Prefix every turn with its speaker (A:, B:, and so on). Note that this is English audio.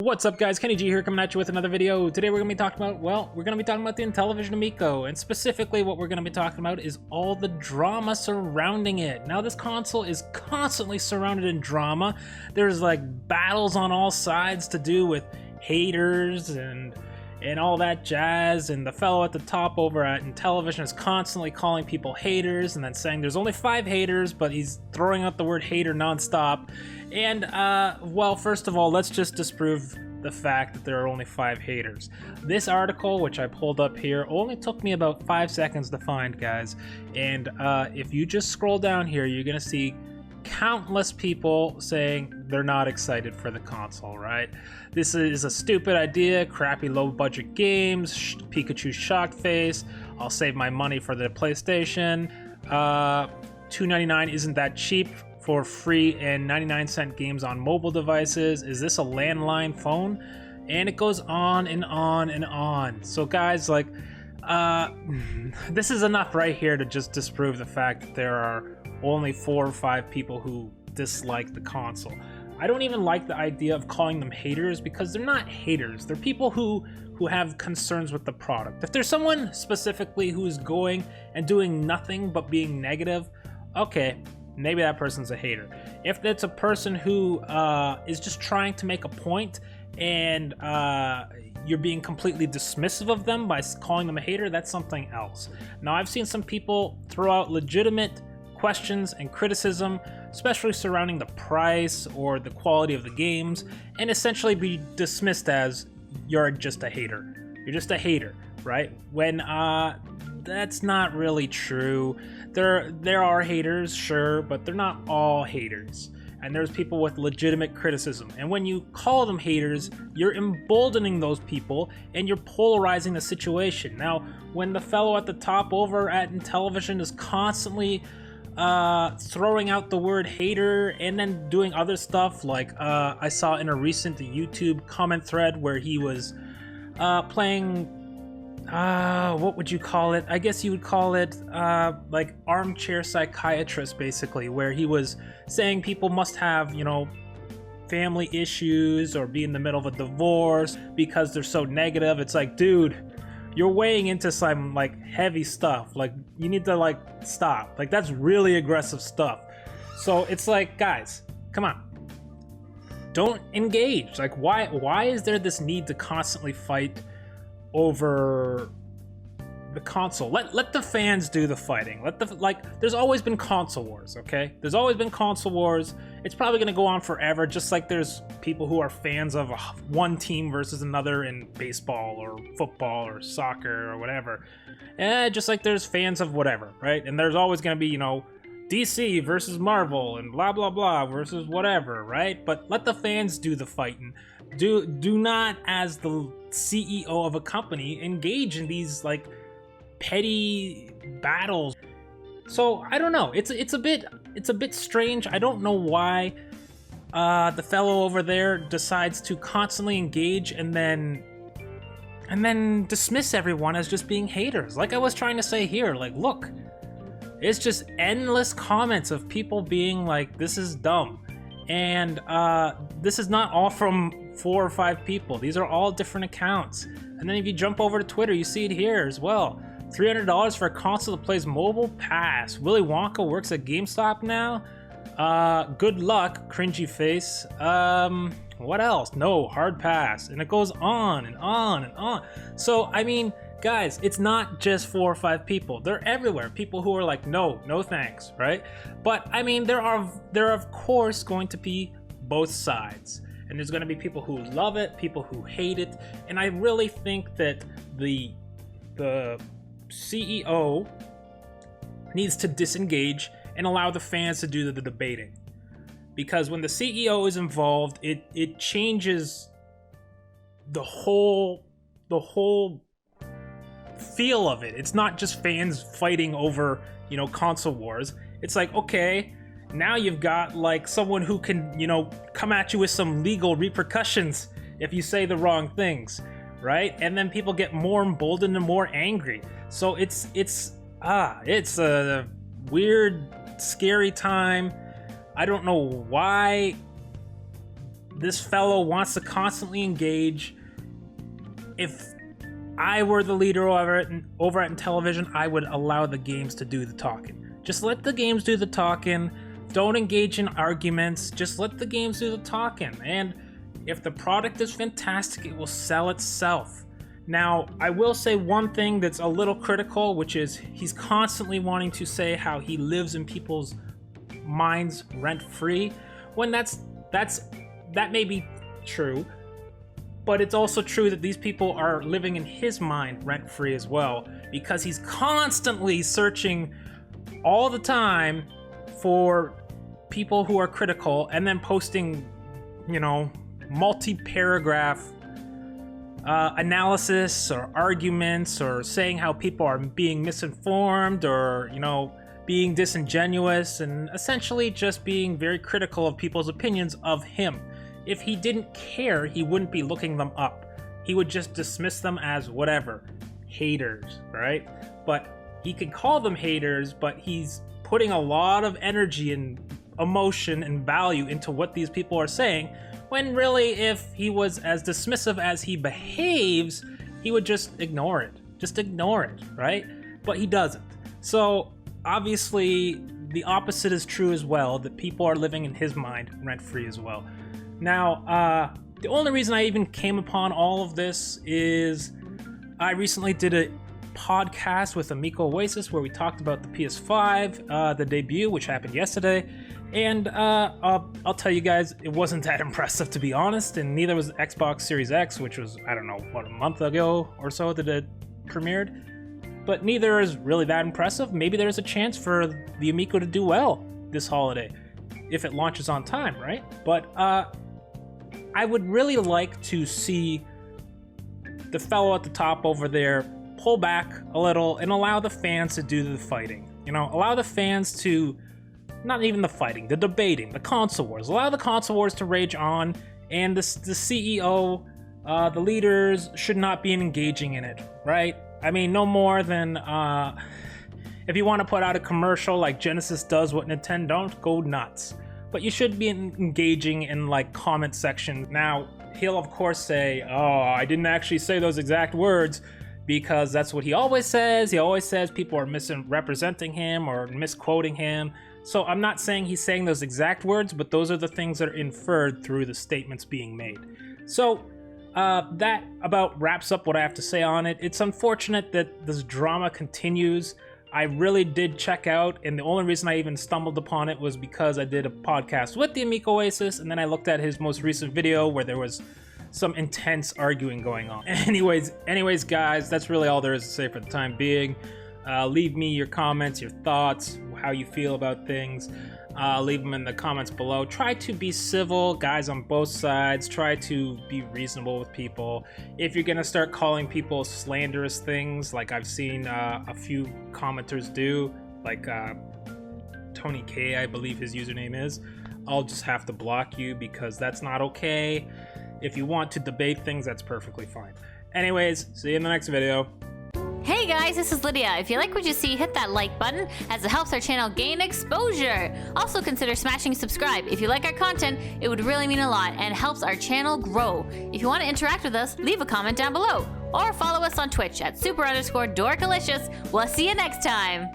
A: What's up, guys? Kenny G here, coming at you with another video. Today we're going to be talking about, we're going to be talking about the Intellivision Amico, and specifically what we're going to be talking about is all the drama surrounding it. Now, this console is constantly surrounded in drama. There's like battles on all sides to do with haters and all that jazz, and the fellow at the top over at Intellivision is constantly calling people haters and then saying there's only 5 haters, but he's throwing out the word hater nonstop. And well, first of all, let's just disprove the fact that there are only 5 haters. This article, which I pulled up here, only took me about 5 seconds to find, guys. And if you just scroll down here, you're gonna see countless people saying they're not excited for the console, right? This is a stupid idea, crappy low-budget games, Pikachu shocked face, I'll save my money for the PlayStation, $2.99 isn't that cheap for free and 99-cent games on mobile devices, is this a landline phone? And it goes on and on and on. So guys, like, this is enough right here to just disprove the fact that there are only 4 or 5 people who dislike the console. I don't even like the idea of calling them haters, because they're not haters. They're people who have concerns with the product. If there's someone specifically who's going and doing nothing but being negative, okay, maybe that person's a hater. If it's a person who is just trying to make a point and you're being completely dismissive of them by calling them a hater, that's something else. Now, I've seen some people throw out legitimate questions and criticism, especially surrounding the price or the quality of the games, and essentially be dismissed as you're just a hater. You're just a hater, right? When that's not really true. There are haters, sure, but they're not all haters. And there's people with legitimate criticism. And when you call them haters, you're emboldening those people and you're polarizing the situation. Now, when the fellow at the top over at Intellivision is constantly throwing out the word hater and then doing other stuff, like I saw in a recent YouTube comment thread where he was playing, what would you call it? I guess you would call it like armchair psychiatrist, basically, where he was saying people must have, you know, family issues or be in the middle of a divorce because they're so negative. It's like, dude, you're weighing into some like heavy stuff. Like, you need to like stop. Like, that's really aggressive stuff. So it's like, guys, come on, don't engage. Like, why is there this need to constantly fight over the console? Let the fans do the fighting. There's always been console wars, okay? There's always been console wars. It's probably gonna go on forever, just like there's people who are fans of one team versus another in baseball or football or soccer or whatever. Just like there's fans of whatever, right? And there's always gonna be, you know, DC versus Marvel and blah blah blah versus whatever, right? But let the fans do the fighting. Do not, as the CEO of a company, engage in these like petty battles. So I don't know. It's a bit strange. I don't know why the fellow over there decides to constantly engage and then dismiss everyone as just being haters. Like I was trying to say here, like, look, it's just endless comments of people being like, this is dumb. And this is not all from 4 or 5 people. These are all different accounts. And then if you jump over to Twitter, you see it here as well. $300 for a console that plays mobile? Pass. Willy Wonka works at GameStop now? Good luck, cringy face. What else? No, hard pass. And it goes on and on and on. So, I mean, guys, it's not just 4 or 5 people. They're everywhere. People who are like, no thanks, right? But I mean, there are of course going to be both sides. And there's going to be people who love it, people who hate it. And I really think that the CEO needs to disengage and allow the fans to do the debating. Because when the CEO is involved, it changes the whole feel of it. It's not just fans fighting over, you know, console wars. It's like, okay, now you've got like someone who can, you know, come at you with some legal repercussions if you say the wrong things, right? And then people get more emboldened and more angry. So it's a weird, scary time. I don't know why this fellow wants to constantly engage. If I were the leader over at Intellivision, I would allow the games to do the talking. Just let the games do the talking. Don't engage in arguments. Just let the games do the talking. And if the product is fantastic, it will sell itself. Now, I will say one thing that's a little critical, which is he's constantly wanting to say how he lives in people's minds rent-free. When that may be true, but it's also true that these people are living in his mind rent-free as well, because he's constantly searching all the time for people who are critical and then posting, you know, multi-paragraph analysis or arguments, or saying how people are being misinformed, or, you know, being disingenuous, and essentially just being very critical of people's opinions of him. If he didn't care, he wouldn't be looking them up. He would just dismiss them as whatever, haters, right? But he could call them haters, but he's putting a lot of energy and emotion and value into what these people are saying, when really, if he was as dismissive as he behaves, he would just ignore it. Just ignore it, right? But he doesn't. So obviously the opposite is true as well, that people are living in his mind rent-free as well. Now, the only reason I even came upon all of this is I recently did a podcast with Amico Oasis where we talked about the PS5, the debut, which happened yesterday. And I'll tell you guys, it wasn't that impressive, to be honest, and neither was Xbox Series X, which was, I don't know, what, a month ago or so that it premiered. But neither is really that impressive. Maybe there's a chance for the Amico to do well this holiday, if it launches on time, right? But I would really like to see the fellow at the top over there pull back a little and allow the fans to do the fighting. You know, allow the fans to, not even the fighting, the debating, the console wars. Allow the console wars to rage on, and the CEO, the leaders should not be engaging in it, right? I mean, no more than, if you want to put out a commercial like Genesis does what Nintendo don't, go nuts. But you should be engaging in, like, comment section. Now, he'll of course say, oh, I didn't actually say those exact words, because that's what he always says. He always says people are misrepresenting him or misquoting him. So I'm not saying he's saying those exact words, but those are the things that are inferred through the statements being made. So that about wraps up what I have to say on it. It's unfortunate that this drama continues. I really did check out, and the only reason I even stumbled upon it was because I did a podcast with the Amico Oasis, and then I looked at his most recent video where there was some intense arguing going on. Anyways, guys, that's really all there is to say for the time being. Leave me your comments, your thoughts, how you feel about things. Leave them in the comments below. Try to be civil, guys, on both sides. Try to be reasonable with people. If you're gonna start calling people slanderous things, like I've seen a few commenters do, like Tony K, I believe his username is, I'll just have to block you, because that's not okay. If you want to debate things, that's perfectly fine. Anyways, see you in the next video.
B: Hey guys, this is Lydia. If you like what you see, hit that like button, as it helps our channel gain exposure. Also consider smashing subscribe. If you like our content, it would really mean a lot and helps our channel grow. If you want to interact with us, leave a comment down below, or follow us on Twitch at super_dorkalicious. We'll see you next time.